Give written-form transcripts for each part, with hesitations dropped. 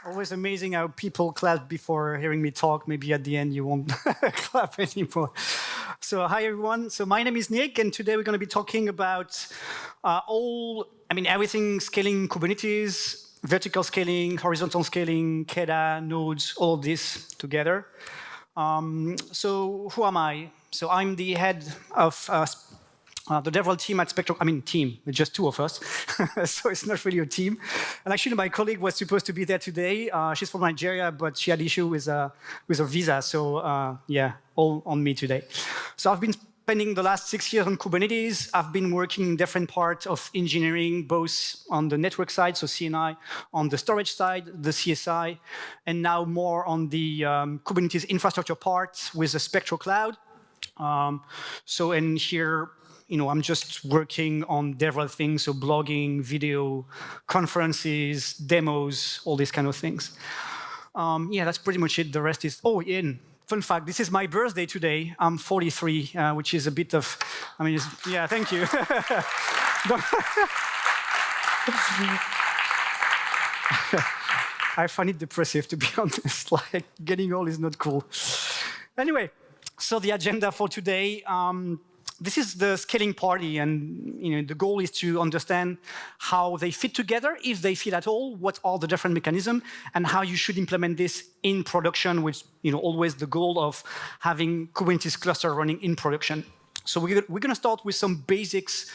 Always amazing how people clap before hearing me talk. Maybe at the end you won't clap anymore. So hi everyone. So my name is Nick, and today we're going to be talking about everything scaling Kubernetes, vertical scaling, horizontal scaling, KEDA, nodes, all of this together. So who am I? So I'm the head of the DevRel team at Spectrum. Team, it's just two of us. So it's not really a team. And actually, my colleague was supposed to be there today. She's from Nigeria, but she had issue with her visa. So yeah, all on me today. So I've been spending the last 6 years on Kubernetes. I've been working in different parts of engineering, both on the network side, so CNI, on the storage side, the CSI, and now more on the Kubernetes infrastructure part with the Spectral Cloud. And here, I'm just working on DevRel things, so blogging, video, conferences, demos, all these kind of things. Yeah, that's pretty much it. The rest is, fun fact, this is my birthday today. I'm 43, which is a bit of, yeah, thank you. I find it depressive, to be honest. Like, getting old is not cool. Anyway, so the agenda for today, this is the scaling party, and the goal is to understand how they fit together, if they fit at all, what are the different mechanisms, and how you should implement this in production with always the goal of having Kubernetes cluster running in production. So we're going to start with some basics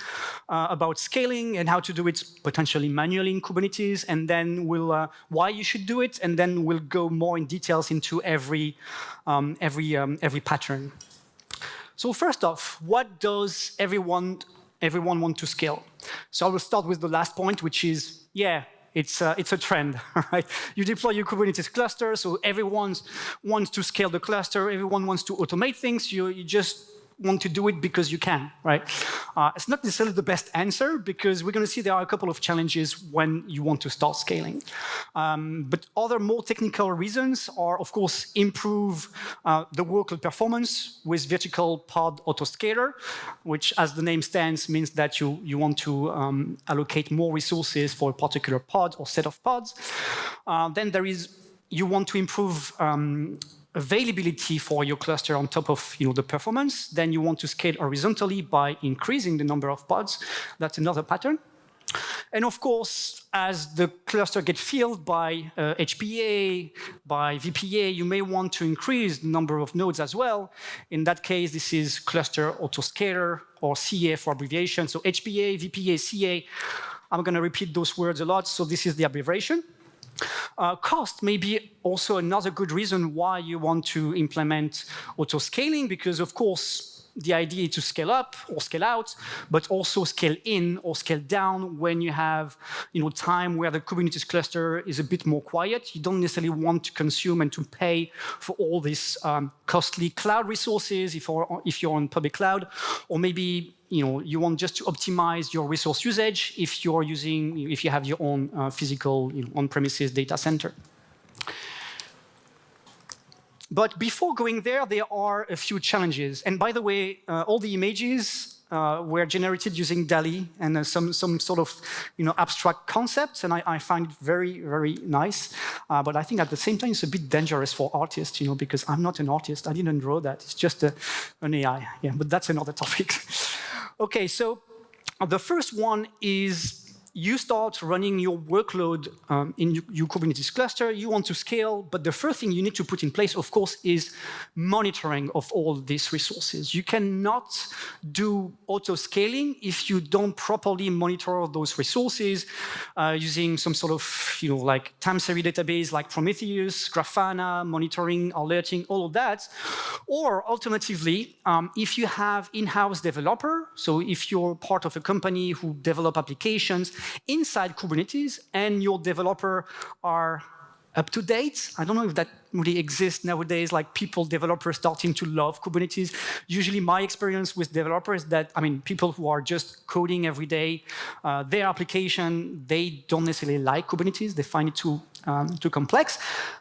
about scaling and how to do it potentially manually in Kubernetes, and then we'll why you should do it, and then we'll go more in details into every pattern. So first off, what does everyone want to scale? So I will start with the last point, which is, yeah, it's a trend, right? You deploy your Kubernetes cluster, so everyone wants to scale the cluster, everyone wants to automate things, you just want to do it because you can, right? It's not necessarily the best answer, because we're going to see there are a couple of challenges when you want to start scaling. But other more technical reasons are, of course, improve the workload performance with vertical Pod Autoscaler, which, as the name stands, means that you want to allocate more resources for a particular pod or set of pods. Then there is, you want to improve availability for your cluster on top of the performance. Then you want to scale horizontally by increasing the number of pods. That's another pattern. And of course, as the cluster gets filled by HPA, by VPA, you may want to increase the number of nodes as well. In that case, this is Cluster Autoscaler, or CA for abbreviation. So HPA, VPA, CA. I'm going to repeat those words a lot, so this is the abbreviation. Cost may be also another good reason why you want to implement autoscaling, because, of course, the idea is to scale up or scale out, but also scale in or scale down when you have time where the Kubernetes cluster is a bit more quiet. You don't necessarily want to consume and to pay for all these costly cloud resources if you're on public cloud, or maybe you want just to optimize your resource usage if you have your own physical on-premises data center. But before going there are a few challenges. And by the way, all the images were generated using DALL-E and some sort of abstract concepts, and I find it very, very nice. But I think at the same time it's a bit dangerous for artists, because I'm not an artist. I didn't draw that. It's just an AI. Yeah, but that's another topic. Okay, so the first one is you start running your workload in your Kubernetes cluster. You want to scale, but the first thing you need to put in place, of course, is monitoring of all these resources. You cannot do auto-scaling if you don't properly monitor those resources using some sort of like time series database like Prometheus, Grafana, monitoring, alerting, all of that. Or alternatively, if you have in-house developer, so if you're part of a company who develop applications inside Kubernetes and your developer are up to date. I don't know if that really exists nowadays, like developers starting to love Kubernetes. Usually my experience with developers is that, people who are just coding every day, their application, they don't necessarily like Kubernetes. They find it too too complex.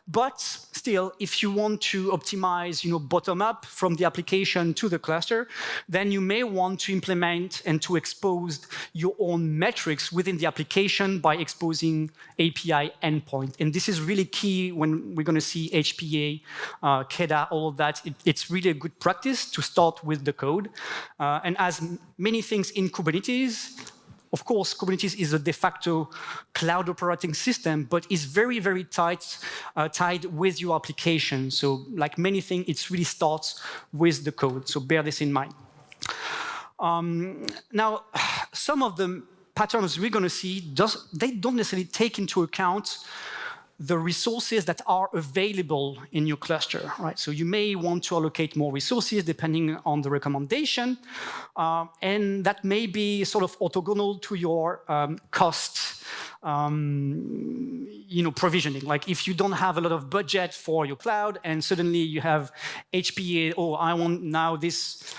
But still, if you want to optimize, bottom up from the application to the cluster, then you may want to implement and to expose your own metrics within the application by exposing API endpoint. And this is really key when we're going to see HPA, KEDA, all of that. It's really a good practice to start with the code. And as many things in Kubernetes, of course, Kubernetes is a de facto cloud operating system, but is very, very tied with your application. So like many things, it really starts with the code. So bear this in mind. Now, some of the patterns we're going to see, they don't necessarily take into account the resources that are available in your cluster, right? So you may want to allocate more resources depending on the recommendation, and that may be sort of orthogonal to your cost, provisioning. Like if you don't have a lot of budget for your cloud, and suddenly you have HPA, I want now this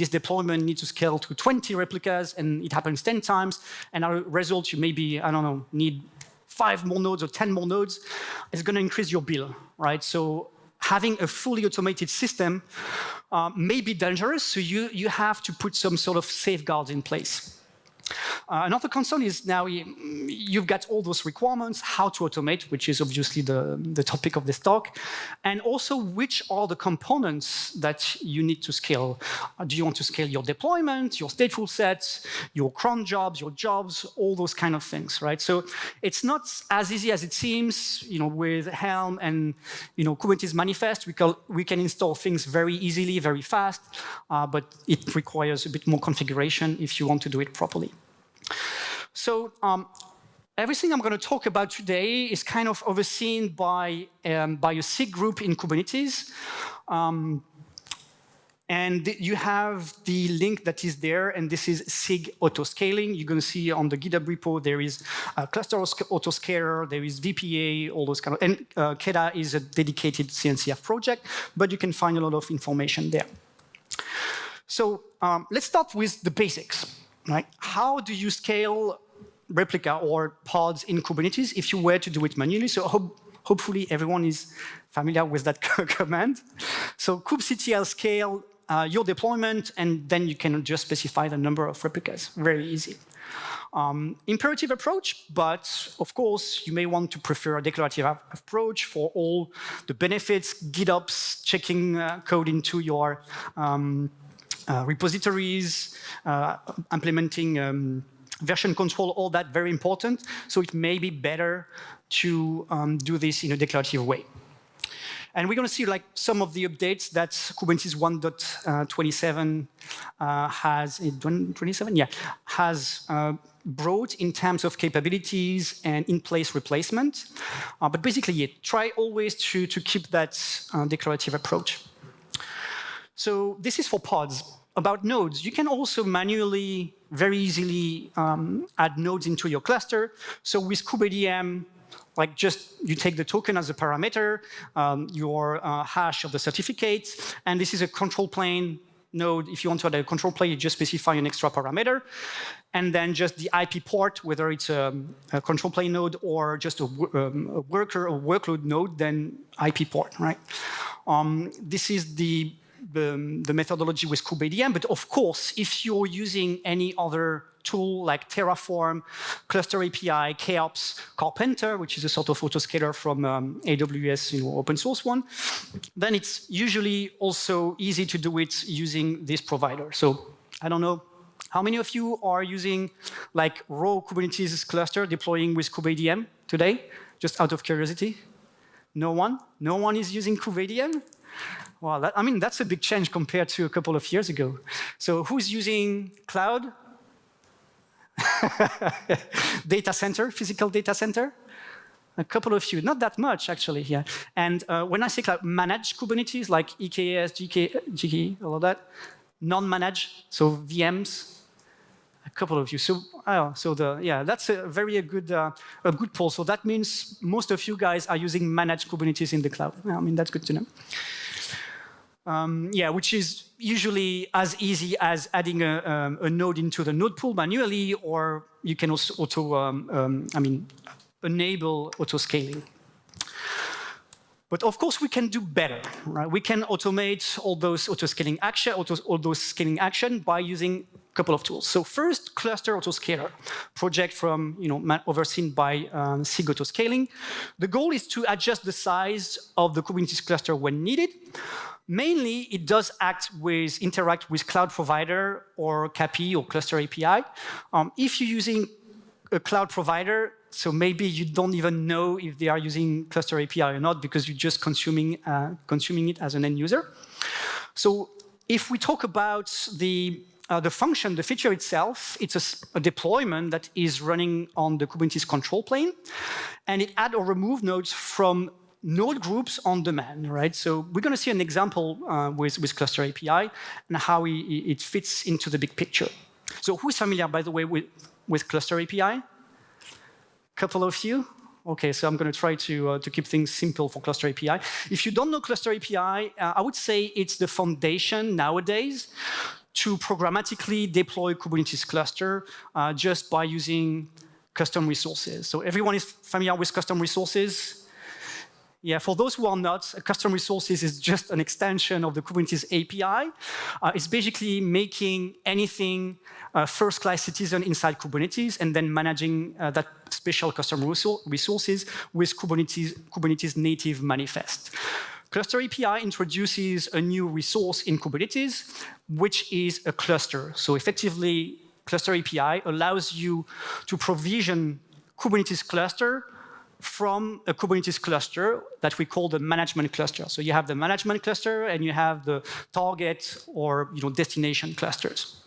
deployment needs to scale to 20 replicas, and it happens 10 times, and as a result, you maybe, need 5 more nodes or 10 more nodes, is going to increase your bill, right? So having a fully automated system may be dangerous, so you have to put some sort of safeguards in place. Another concern is now you've got all those requirements, how to automate, which is obviously the topic of this talk, and also which are the components that you need to scale. Do you want to scale your deployment, your stateful sets, your cron jobs, your jobs, all those kind of things, right? So it's not as easy as it seems, with Helm and Kubernetes manifest, we can install things very easily, very fast, but it requires a bit more configuration if you want to do it properly. So everything I'm going to talk about today is kind of overseen by a SIG group in Kubernetes. And you have the link that is there, and this is SIG Autoscaling. You're going to see on the GitHub repo, there is a cluster Autoscaler, there is VPA, all those kind of, and KEDA is a dedicated CNCF project, but you can find a lot of information there. So let's start with the basics. Right? How do you scale replica or pods in Kubernetes if you were to do it manually? So hopefully everyone is familiar with that command. So kubectl scale your deployment, and then you can just specify the number of replicas. Very easy. Imperative approach, but of course you may want to prefer a declarative approach for all the benefits, GitOps, checking code into your repositories, implementing version control, all that very important. So it may be better to do this in a declarative way. And we're going to see like some of the updates that Kubernetes 1.27 has brought in terms of capabilities and in-place replacement. But basically, try always to keep that declarative approach. So this is for pods. About nodes, you can also manually, very easily add nodes into your cluster. So with kubeadm, like just you take the token as a parameter, your hash of the certificate, and this is a control plane node. If you want to add a control plane, you just specify an extra parameter, and then just the IP port, whether it's a control plane node or just a worker or workload node, then IP port, right? This is the methodology with kubeadm, but of course, if you're using any other tool like Terraform, Cluster API, KOps, Carpenter, which is a sort of autoscaler from AWS, open source one, then it's usually also easy to do it using this provider. So I don't know, how many of you are using like raw Kubernetes cluster deploying with kubeadm today? Just out of curiosity. No one? No one is using kubeadm? Well, that's a big change compared to a couple of years ago. So who's using cloud? Data center, physical data center? A couple of you, not that much actually here. And when I say cloud, managed Kubernetes, like EKS, GKE, all of that, non-managed, so VMs, a couple of you. So, that's a very good poll. So that means most of you guys are using managed Kubernetes in the cloud. That's good to know. Which is usually as easy as adding a node into the node pool manually, or you can also enable autoscaling. But of course, we can do better, right? We can automate all those autoscaling action, all those scaling action by using a couple of tools. So first, Cluster Autoscaler, project from overseen by SIG Autoscaling. The goal is to adjust the size of the Kubernetes cluster when needed. Mainly, it does interact with cloud provider or KPI or cluster API. If you're using a cloud provider, so maybe you don't even know if they are using cluster API or not because you're just consuming it as an end user. So if we talk about the function, the feature itself, it's a deployment that is running on the Kubernetes control plane, and it add or remove nodes from node groups on demand, right? So we're going to see an example with Cluster API and how it fits into the big picture. So who's familiar, by the way, with Cluster API? Couple of you? Okay, so I'm going to try to keep things simple for Cluster API. If you don't know Cluster API, I would say it's the foundation nowadays to programmatically deploy Kubernetes cluster just by using custom resources. So everyone is familiar with custom resources? Yeah, for those who are not, custom resources is just an extension of the Kubernetes API. It's basically making anything first-class citizen inside Kubernetes and then managing that special custom resources with Kubernetes native manifest. Cluster API introduces a new resource in Kubernetes, which is a cluster. So effectively, Cluster API allows you to provision Kubernetes cluster from a Kubernetes cluster that we call the management cluster. So you have the management cluster and you have the target or destination clusters.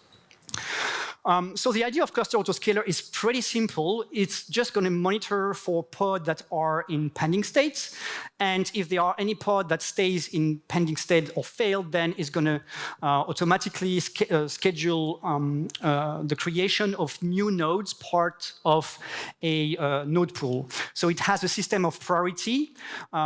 So the idea of Cluster Autoscaler is pretty simple. It's just going to monitor for pods that are in pending states. And if there are any pod that stays in pending state or failed, then it's going to automatically schedule the creation of new nodes, part of a node pool. So it has a system of priority,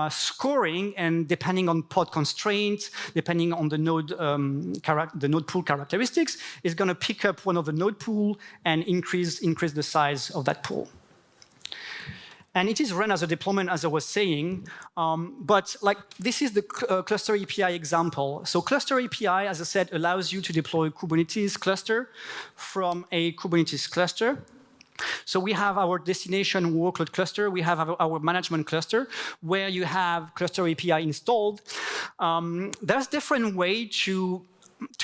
scoring, and depending on pod constraints, depending on the node pool characteristics, it's going to pick up one of the node pool and increase the size of that pool. And it is run as a deployment, as I was saying, but this is the Cluster API example. So Cluster API, as I said, allows you to deploy a Kubernetes cluster from a Kubernetes cluster. So we have our destination workload cluster, we have our management cluster, where you have Cluster API installed. There's different way to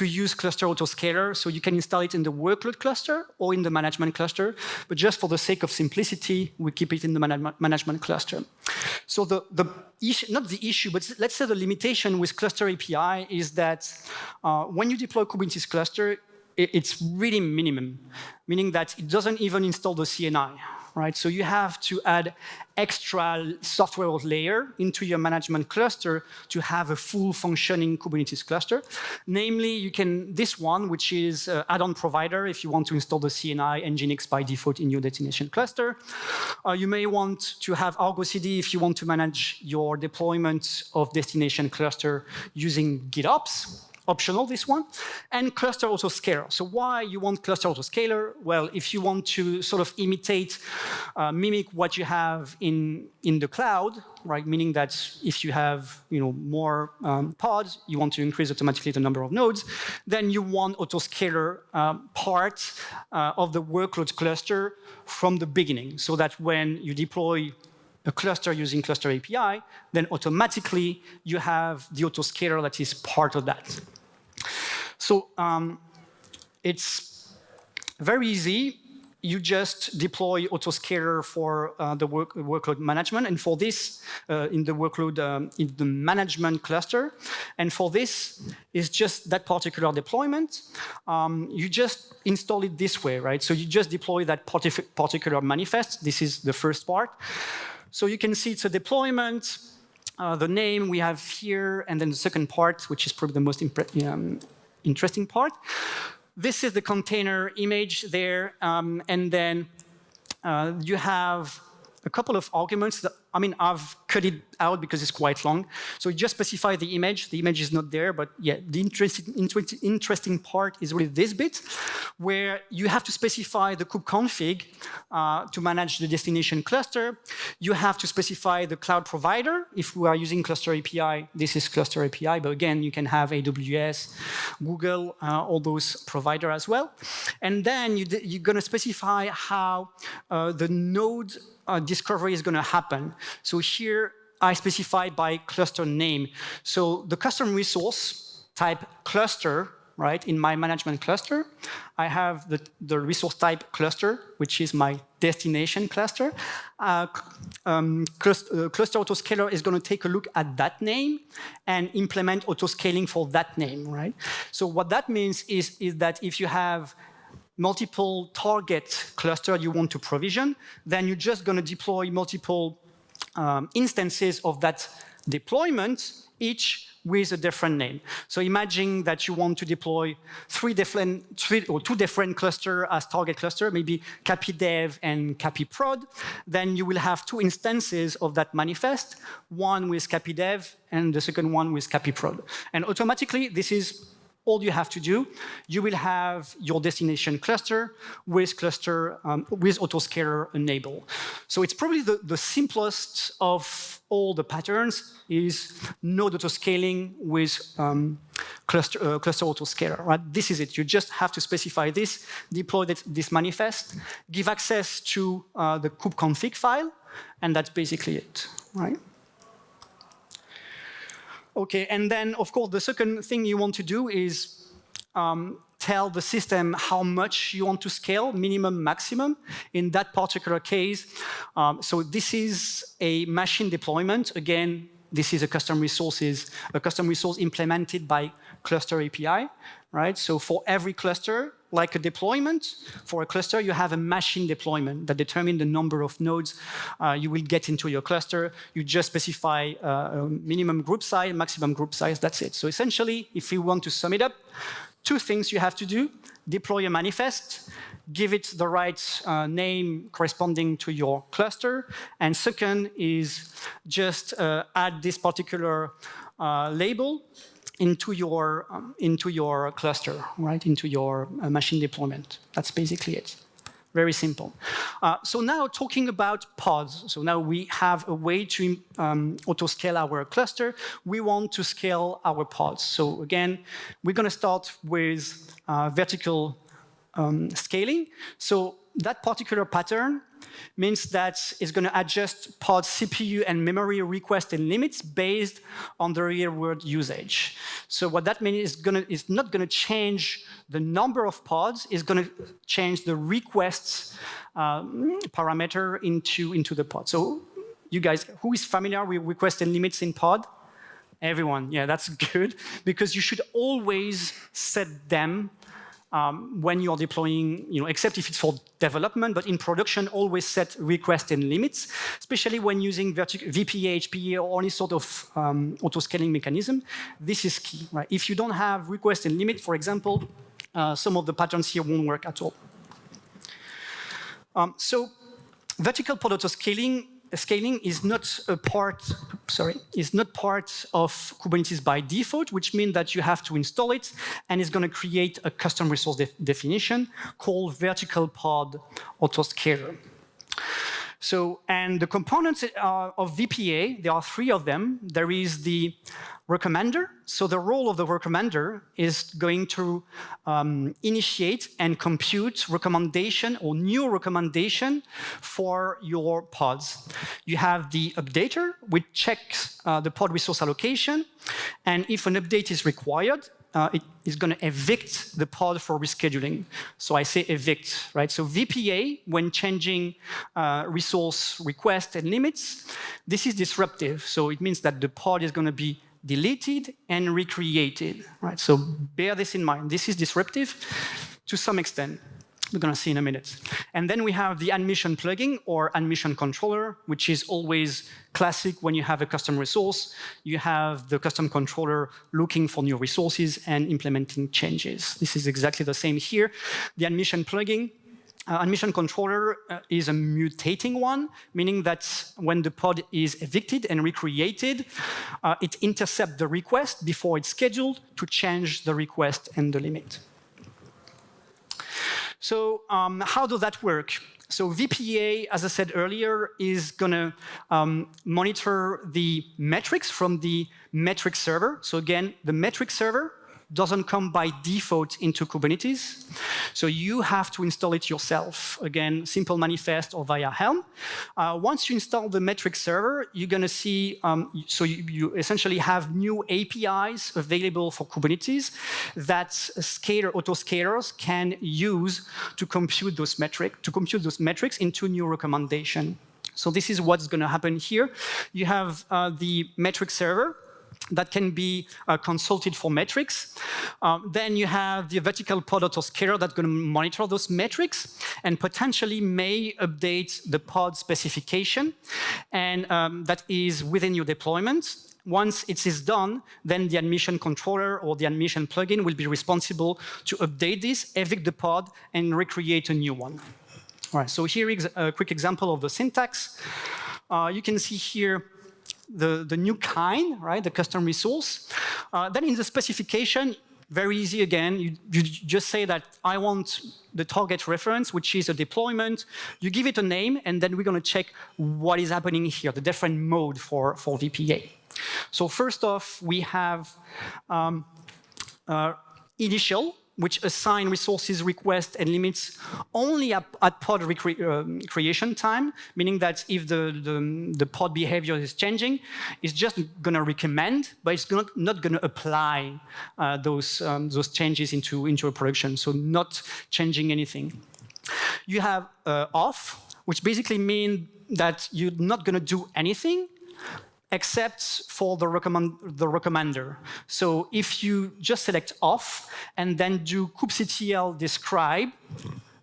use Cluster Autoscaler, so you can install it in the workload cluster or in the management cluster, but just for the sake of simplicity, we keep it in the management cluster. So the issue, not the issue, but let's say the limitation with Cluster API is that when you deploy Kubernetes cluster, it's really minimum, meaning that it doesn't even install the CNI. Right? So you have to add extra software layer into your management cluster to have a full functioning Kubernetes cluster. Namely, this one, which is add-on provider, if you want to install the CNI Nginx by default in your destination cluster. You may want to have Argo CD if you want to manage your deployment of destination cluster using GitOps. Optional, this one, and Cluster Autoscaler. So why you want Cluster Autoscaler? Well, if you want to sort of mimic what you have in the cloud, right? Meaning that if you have more pods, you want to increase automatically the number of nodes, then you want Autoscaler part of the workload cluster from the beginning, so that when you deploy a cluster using Cluster API, then automatically you have the Autoscaler that is part of that. So it's very easy. You just deploy Autoscaler for the workload management, and for this, in the management cluster. And for this, is just that particular deployment. You just install it this way, right? So you just deploy that particular manifest. This is the first part. So you can see it's a deployment, the name we have here, and then the second part, which is probably the most interesting part. This is the container image there, and then you have a couple of arguments that, I mean, I've cut it out because it's quite long. So you just specify the image. The image is not there, but yeah, the interesting part is really this bit, where you have to specify the kubeconfig to manage the destination cluster. You have to specify the cloud provider. If we are using Cluster API, this is Cluster API, but again, you can have AWS, Google, all those providers as well. And then you're going to specify how the node discovery is going to happen. So here I specify by cluster name. So the custom resource type cluster, right, in my management cluster, I have the resource type cluster, which is my destination cluster. Cluster Autoscaler is going to take a look at that name and implement autoscaling for that name, right? So what that means is that if you have multiple target cluster you want to provision, then you're just going to deploy multiple instances of that deployment, each with a different name. So imagine that you want to deploy two different clusters as target cluster, maybe KEDA and KEDA. Then you will have two instances of that manifest, one with KEDA and the second one with KEDA. And automatically, this is all you have to do. You will have your destination cluster with Autoscaler enabled. So it's probably the simplest of all the patterns is node autoscaling with cluster Autoscaler. Right? This is it. You just have to specify this, deploy this manifest, give access to the kubeconfig file, and that's basically it. Right? Okay, and then, of course, the second thing you want to do is tell the system how much you want to scale, minimum, maximum, in that particular case. So this is a machine deployment. Again, this is a custom resource implemented by Cluster API, right? So for every cluster, like a deployment, for a cluster, you have a machine deployment that determines the number of nodes you will get into your cluster. You just specify a minimum group size, maximum group size, that's it. So essentially, if you want to sum it up, two things you have to do: deploy a manifest, give it the right name corresponding to your cluster, and second is just add this particular label into your cluster, right? Into your machine deployment. That's basically it. Very simple. So now talking about pods. So now we have a way to autoscale our cluster. We want to scale our pods. So again, we're going to start with vertical scaling. So that particular pattern means that it's going to adjust pod CPU and memory requests and limits based on the real-world usage. So what that means is not going to change the number of pods, it's going to change the requests parameter into the pod. So you guys, who is familiar with requests and limits in pod? Everyone, yeah, that's good, because you should always set them when you're deploying, except if it's for development, but in production, always set requests and limits, especially when using VPA, HPA, or any sort of autoscaling mechanism. This is key, right? If you don't have request and limit, for example, some of the patterns here won't work at all. So vertical pod autoscaling is not part of Kubernetes by default, which means that you have to install it, and it's going to create a custom resource definition called vertical pod autoscaler. So, and the components of VPA, there are three of them. There is the recommender. So the role of the recommender is going to initiate and compute recommendation or new recommendation for your pods. You have the updater, which checks the pod resource allocation. And if an update is required, it is going to evict the pod for rescheduling. So I say evict, right? So VPA, when changing resource requests and limits, this is disruptive. So it means that the pod is going to be deleted and recreated, right? So bear this in mind. This is disruptive to some extent. We're going to see in a minute. And then we have the admission plugin or admission controller, which is always classic when you have a custom resource. You have the custom controller looking for new resources and implementing changes. This is exactly the same here. The admission plugin admission controller is a mutating one, meaning that when the pod is evicted and recreated, it intercepts the request before it's scheduled to change the request and the limit. So how does that work? So VPA, as I said earlier, is going to monitor the metrics from the metric server. So again, the metric server doesn't come by default into Kubernetes. So you have to install it yourself. Again, simple manifest or via Helm. Once you install the metric server, you're going to see, so you essentially have new APIs available for Kubernetes that autoscalers can use to compute those metrics into new recommendation. So this is what's going to happen here. You have the metric server that can be consulted for metrics. Then you have the vertical pod autoscaler that's going to monitor those metrics and potentially may update the pod specification, and that is within your deployment. Once it is done, then the admission controller or the admission plugin will be responsible to update this, evict the pod, and recreate a new one. All right, so here is a quick example of the syntax. You can see here the new kind, right, the custom resource. Then in the specification, very easy again, you just say that I want the target reference, which is a deployment. You give it a name, and then we're going to check what is happening here, the different mode for VPA. So first off, we have initial, which assign resources, requests, and limits only at pod creation time, meaning that if the pod behavior is changing, it's just going to recommend, but it's not going to apply those changes into a production, so not changing anything. You have off, which basically means that you're not going to do anything except for the recommender. So if you just select off and then do kubectl describe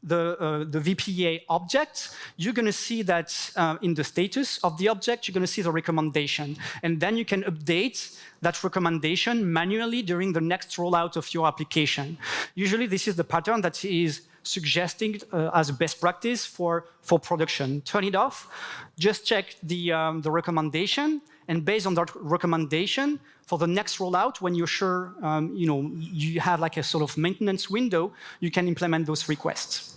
the VPA object, you're going to see that in the status of the object, you're going to see the recommendation. And then you can update that recommendation manually during the next rollout of your application. Usually this is the pattern that is suggesting as a best practice for production. Turn it off, just check the recommendation, and based on that recommendation, for the next rollout, when you're sure you have like a sort of maintenance window, you can implement those requests.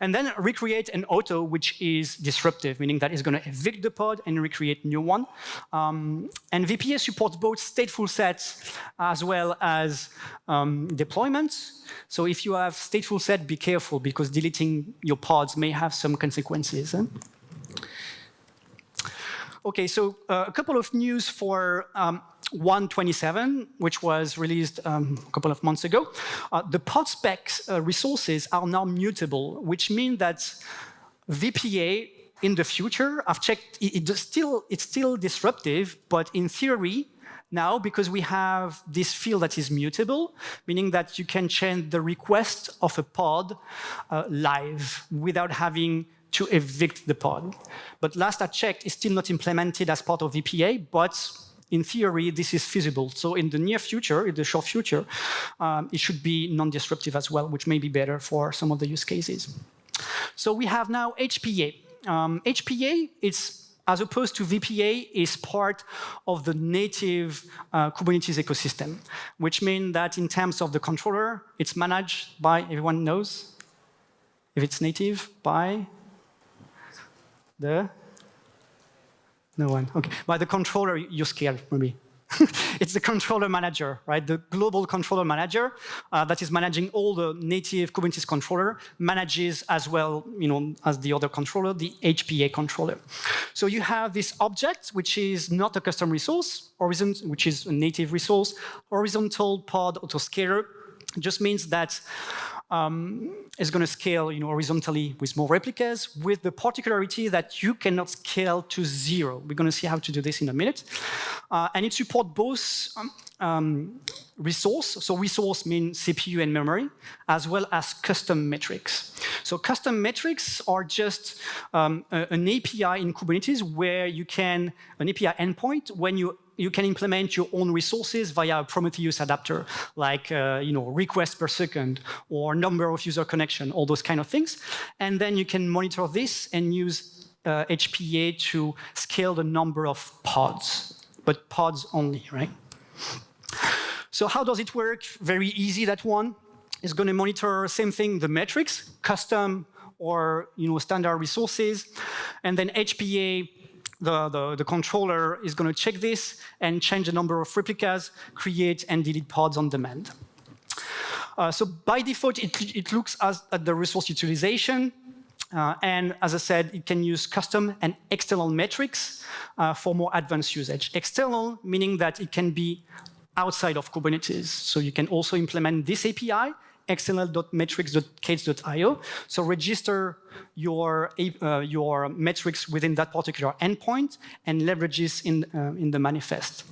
And then recreate an auto, which is disruptive, meaning that it's going to evict the pod and recreate a new one. And VPA supports both stateful sets as well as deployments. So if you have stateful set, be careful, because deleting your pods may have some consequences. OK, so a couple of news for 1.27, which was released a couple of months ago. The pod specs resources are now mutable, which means that VPA in the future, I've checked, it's still disruptive, but in theory, now, because we have this field that is mutable, meaning that you can change the request of a pod live without having to evict the pod. But last I checked, it's still not implemented as part of VPA, but in theory, this is feasible. So in the near future, in the short future, it should be non-disruptive as well, which may be better for some of the use cases. So we have now HPA. HPA, as opposed to VPA, is part of the native Kubernetes ecosystem, which means that in terms of the controller, it's managed by, everyone knows, if it's native, by no one. OK. By the controller, you're scared, maybe. It's the controller manager, right? The global controller manager that is managing all the native Kubernetes controller, manages as well, as the other controller, the HPA controller. So you have this object, which is not a custom resource, which is a native resource. Horizontal pod autoscaler just means that is going to scale horizontally with more replicas, with the particularity that you cannot scale to 0. We're going to see how to do this in a minute. And it supports both resource, so resource means CPU and memory, as well as custom metrics. So custom metrics are just an API in Kubernetes where you can, an API endpoint, when you you can implement your own resources via a Prometheus adapter, like request per second or number of user connection, all those kind of things. And then you can monitor this and use HPA to scale the number of pods, but pods only, right? So how does it work? Very easy, that one. It's going to monitor, same thing, the metrics, custom or standard resources. And then HPA, the controller, is going to check this and change the number of replicas, create and delete pods on demand. So by default, it looks at the resource utilization. And as I said, it can use custom and external metrics for more advanced usage. External, meaning that it can be outside of Kubernetes. So you can also implement this API, external.metrics.kdes.io. So register your metrics within that particular endpoint and leverage this in the manifest.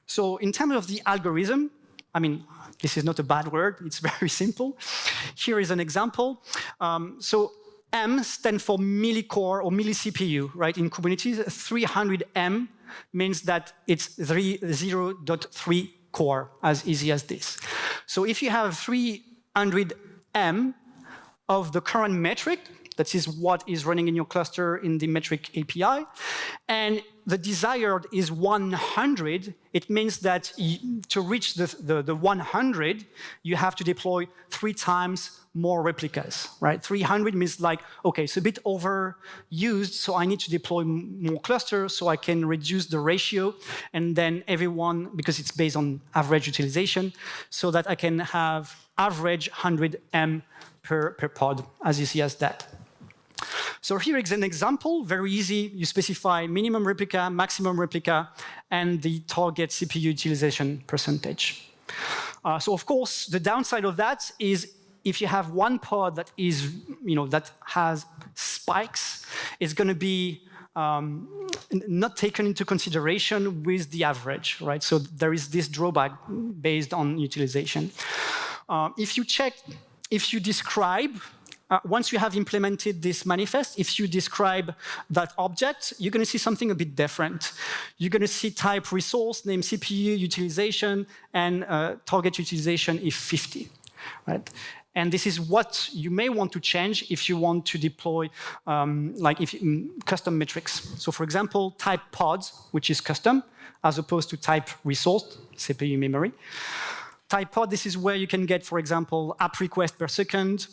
So in terms of the algorithm, I mean, this is not a bad word. It's very simple. Here is an example. So M stands for millicore or milli-CPU, right? In Kubernetes, 300M means that it's 0.3 core, as easy as this. So if you have 300M of the current metric, that is what is running in your cluster in the metric API, and the desired is 100, it means that to reach the 100, you have to deploy 3 times more replicas, right? 300 means like, okay, it's a bit overused, so I need to deploy more clusters so I can reduce the ratio, and then everyone, because it's based on average utilization, so that I can have average 100M per pod, as easy as that. So here is an example, very easy. You specify minimum replica, maximum replica, and the target CPU utilization percentage. So of course, the downside of that is if you have one pod that is, that has spikes, it's going to be not taken into consideration with the average, right? So there is this drawback based on utilization. If you describe, once you have implemented this manifest, if you describe that object, you're going to see something a bit different. You're going to see type resource, name CPU, utilization, and target utilization is 50, right? And this is what you may want to change if you want to deploy custom metrics. So for example, type pods, which is custom, as opposed to type resource, CPU memory. Type pod, this is where you can get, for example, app request per second.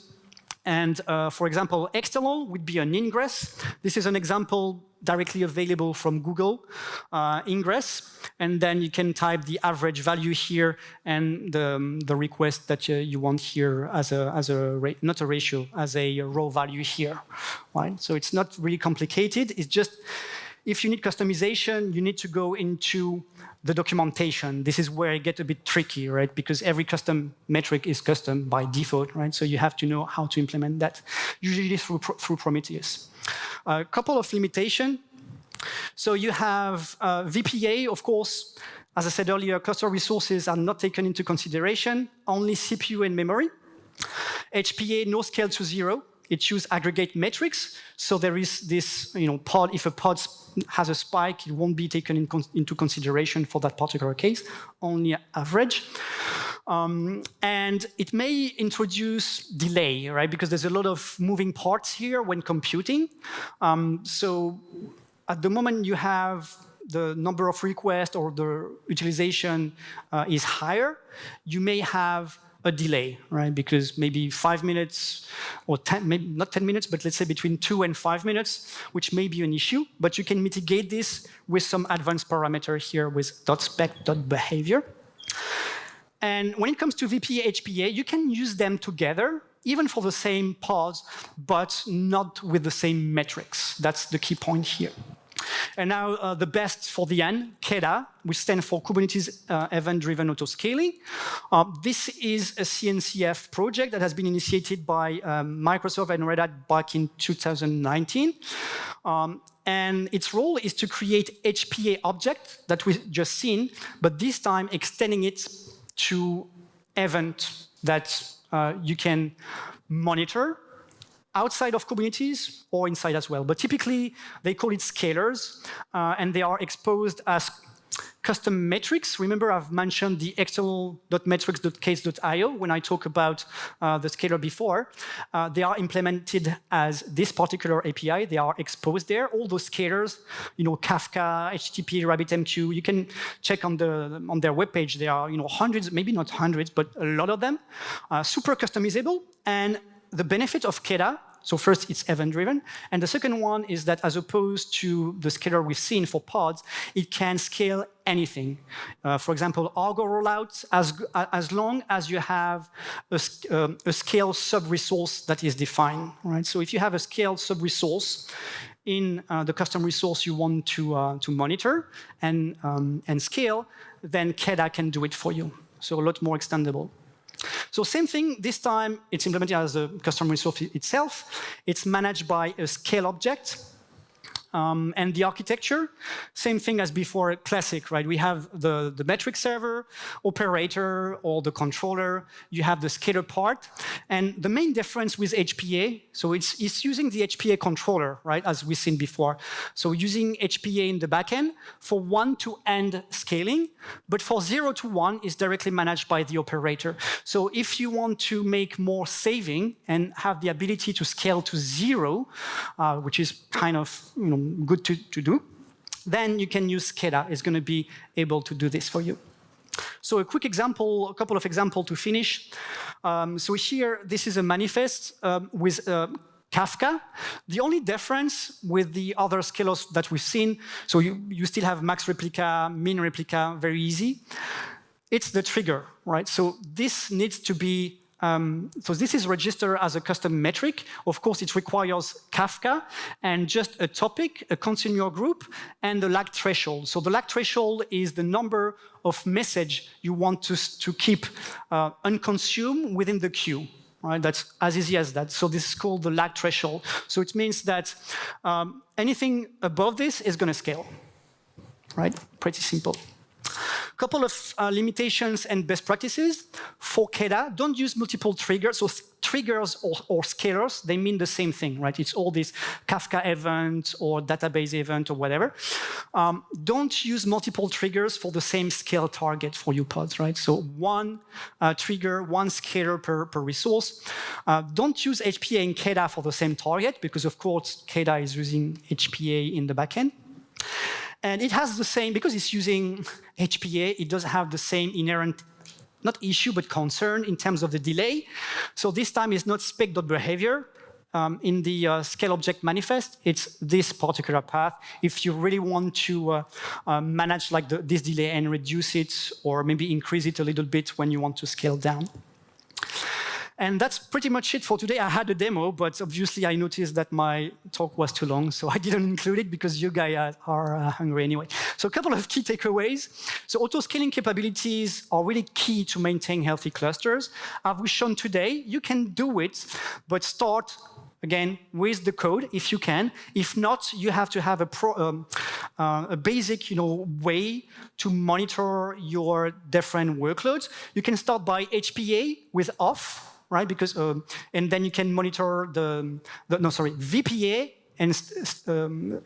And for example, external would be an ingress. This is an example directly available from Google, ingress. And then you can type the average value here and the request that you want here as not a ratio, as a raw value here, right? So it's not really complicated. It's just, if you need customization, you need to go into the documentation. This is where it gets a bit tricky, right? Because every custom metric is custom by default, right? So you have to know how to implement that, usually through Prometheus. A couple of limitations. So you have VPA, of course. As I said earlier, cluster resources are not taken into consideration, only CPU and memory. HPA, no scale to 0. It uses aggregate metrics, so there is this, pod. If a pod has a spike, it won't be taken into consideration for that particular case, only average. And it may introduce delay, right? Because there's a lot of moving parts here when computing. So at the moment you have the number of requests or the utilization is higher, you may have a delay, right? Because maybe 5 minutes or 10, maybe not 10 minutes, but let's say between 2 and 5 minutes, which may be an issue. But you can mitigate this with some advanced parameter here with .spec.behavior. And when it comes to VPA, HPA, you can use them together, even for the same pods, but not with the same metrics. That's the key point here. And now the best for the end, KEDA, which stands for Kubernetes Event-Driven Autoscaling. This is a CNCF project that has been initiated by Microsoft and Red Hat back in 2019. And its role is to create HPA object that we've just seen, but this time extending it to event that you can monitor outside of Kubernetes or inside as well. But typically, they call it scalers, and they are exposed as custom metrics. Remember, I've mentioned the external.metrics.case.io when I talk about the scaler before. They are implemented as this particular API. They are exposed there. All those scalers, Kafka, HTTP, RabbitMQ, you can check on their webpage. There are hundreds, maybe not hundreds, but a lot of them. Super customizable. And the benefit of KEDA, so first, it's event-driven. And the second one is that as opposed to the scaler we've seen for pods, it can scale anything. For example, Argo rollouts, as long as you have a scale sub-resource that is defined. Right? So if you have a scale sub-resource in the custom resource you want to monitor and scale, then KEDA can do it for you. So a lot more extendable. So same thing, this time it's implemented as a custom resource itself. It's managed by a scale object. And the architecture, same thing as before, classic, right? We have the metric server, operator, or the controller. You have the scaler part. And the main difference with HPA, so it's using the HPA controller, right, as we've seen before. So using HPA in the backend for one-to-end scaling, but for 0 to 1 is directly managed by the operator. So if you want to make more saving and have the ability to scale to 0, which is kind of, good to do, then you can use KEDA. It's going to be able to do this for you. So a quick example, a couple of examples to finish. So here, this is a manifest with Kafka. The only difference with the other scalers that we've seen, so you still have max replica, min replica, very easy. It's the trigger, right? So this needs to be so this is registered as a custom metric. Of course, it requires Kafka and just a topic, a continuous group, and the lag threshold. So the lag threshold is the number of message you want to keep unconsumed within the queue. Right? That's as easy as that. So this is called the lag threshold. So it means that anything above this is going to scale. Right? Pretty simple. Couple of limitations and best practices. For KEDA, don't use multiple triggers. So triggers or scalers, they mean the same thing, right? It's all these Kafka event or database event or whatever. Don't use multiple triggers for the same scale target for your pods, right? So one trigger, one scaler per resource. Don't use HPA and KEDA for the same target because, of course, KEDA is using HPA in the backend. And it has the same, because it's using HPA, it does have the same inherent, not issue, but concern in terms of the delay. So this time it's not spec.behavior. In the scale object manifest, it's this particular path. If you really want to manage like this delay and reduce it, or maybe increase it a little bit when you want to scale down. And that's pretty much it for today. I had a demo, but obviously I noticed that my talk was too long, so I didn't include it because you guys are hungry anyway. So a couple of key takeaways. So auto-scaling capabilities are really key to maintain healthy clusters. As we've shown today, you can do it, but start again with the code if you can. If not, you have to have a basic way to monitor your different workloads. You can start by HPA with off, right? Because and then you can monitor VPA and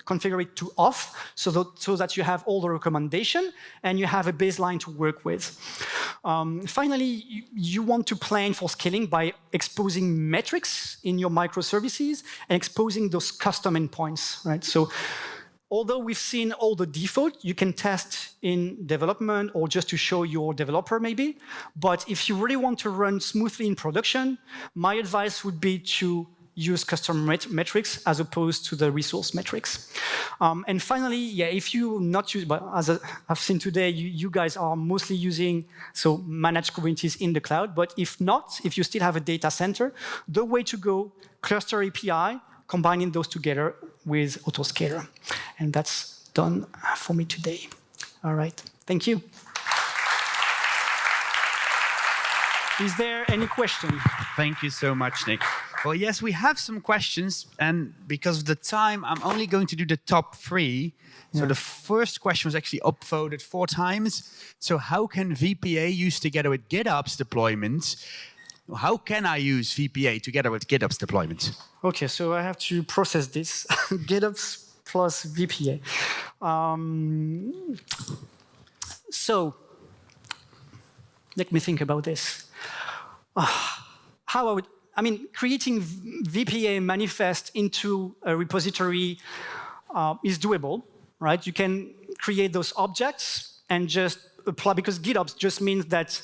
configure it to off so that you have all the recommendation and you have a baseline to work with. Finally, you want to plan for scaling by exposing metrics in your microservices and exposing those custom endpoints, right? So although we've seen all the default, you can test in development or just to show your developer maybe. But if you really want to run smoothly in production, my advice would be to use custom metrics as opposed to the resource metrics. And finally, yeah, if you not use, but as I've seen today, you guys are mostly using managed Kubernetes in the cloud. But if not, if you still have a data center, the way to go, cluster API, combining those together with Autoscaler. And that's done for me today. All right, thank you. Is there any question? Thank you so much, Nick. Well, yes, we have some questions, and because of the time, I'm only going to do the top 3. So the first question was actually upvoted 4 times. So how can VPA use together with GitOps deployment? How can I use VPA together with GitOps deployment? Okay, so I have to process this. GitOps plus VPA. So let me think about this. How I mean, creating VPA manifest into a repository is doable, right? You can create those objects and just apply, because GitOps just means that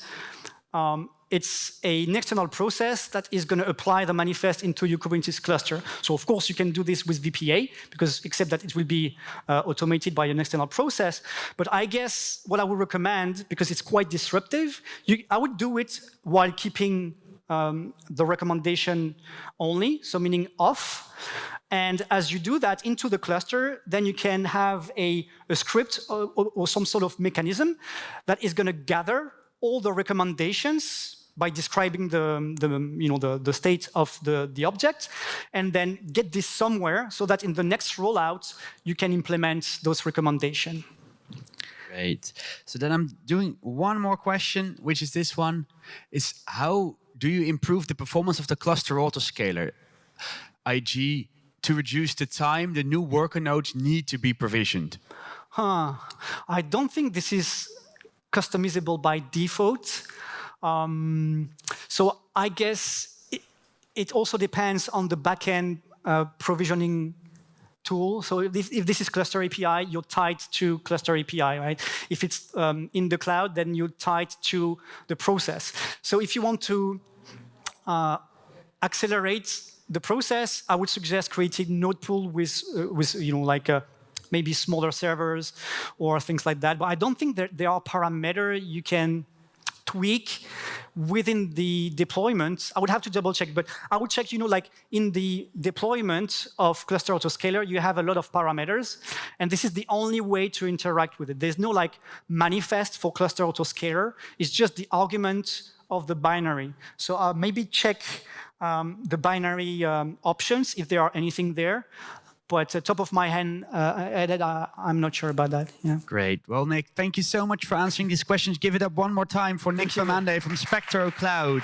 it's an external process that is going to apply the manifest into your Kubernetes cluster. So of course you can do this with VPA, because except that it will be automated by an external process. But I guess what I would recommend, because it's quite disruptive, I would do it while keeping the recommendation only, so meaning off. And as you do that into the cluster, then you can have a script or some sort of mechanism that is going to gather all the recommendations by describing the state of the object, and then get this somewhere so that in the next rollout, you can implement those recommendations. Great. So then I'm doing one more question, which is this one, is how do you improve the performance of the cluster autoscaler, i.e. to reduce the time the new worker nodes need to be provisioned? I don't think this is customizable by default. So I guess it also depends on the backend provisioning tool. So if this is cluster API, you're tied to cluster API, right? If it's in the cloud, then you're tied to the process. So if you want to accelerate the process, I would suggest creating node pool with maybe smaller servers or things like that. But I don't think that there are parameters you can tweak within the deployment. I would have to double check, but I would check, like in the deployment of Cluster Autoscaler, you have a lot of parameters, and this is the only way to interact with it. There's no manifest for Cluster Autoscaler. It's just the argument of the binary. So maybe check the binary options if there are anything there. But top of my head, I'm not sure about that. Yeah. Great. Well, Nick, thank you so much for answering these questions. Give it up one more time for Nick Vermande from Spectro Cloud.